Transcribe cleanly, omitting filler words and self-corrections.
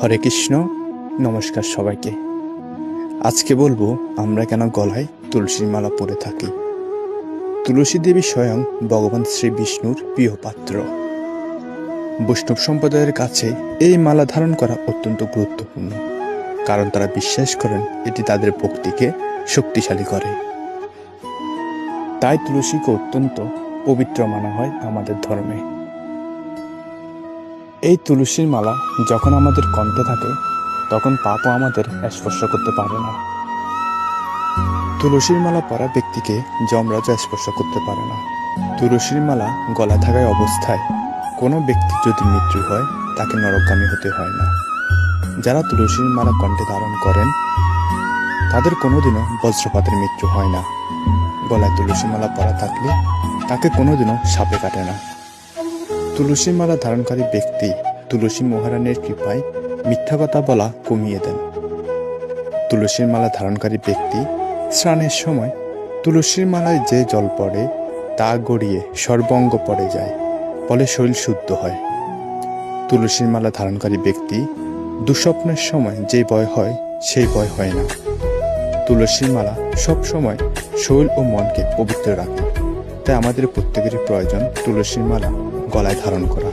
হরে কৃষ্ণ। নমস্কার সবাইকে। আজকে বলবো আমরা কেন গলায় তুলসীর মালা পরে থাকি। তুলসী দেবী স্বয়ং ভগবান শ্রী বিষ্ণুর প্রিয় পাত্র। বৈষ্ণব সম্প্রদায়ের কাছে এই মালা ধারণ করা অত্যন্ত গুরুত্বপূর্ণ, কারণ তারা বিশ্বাস করেন এটি তাদের ভক্তিকে শক্তিশালী করে। তাই তুলসীকে অত্যন্ত পবিত্র মানা হয় আমাদের ধর্মে। এই তুলসীর মালা যখন আমাদের কণ্ঠে থাকে তখন পাপও আমাদের স্পর্শ করতে পারে না। তুলসীর মালা পরা ব্যক্তিকে যমরাজ স্পর্শ করতে পারে না। তুলসীর মালা গলা থাকায় অবস্থায় কোনো ব্যক্তি যদি মৃত্যু হয় তাকে নরকগামী হতে হয় না। যারা তুলসীর মালা কণ্ঠে ধারণ করেন তাদের কোনোদিনও বজ্রপাতের মৃত্যু হয় না। গলায় তুলসী মালা পরা থাকলে তাকে কোনোদিনও সাপে কাটে না। তুলসী মালা ধারণকারী ব্যক্তি তুলসী মহারানীর কৃপায় মিথ্যা কথা বলা কমিয়ে দেন। তুলসীর মালা ধারণকারী ব্যক্তি স্নানের সময় তুলসীর মালায় যে জল পড়ে তা গড়িয়ে সর্বঙ্গ পড়ে যায়, ফলে শরীর শুদ্ধ হয়। তুলসীর মালা ধারণকারী ব্যক্তি দুঃস্বপ্নের সময় যে ভয় হয় সেই ভয় হয় না। তুলসীর মালা সব সময় শরীর ও মনকে পবিত্র রাখে। তাই আমাদের প্রত্যেকেরই প্রয়োজন তুলসীর মালা গলায় ধারণ করা।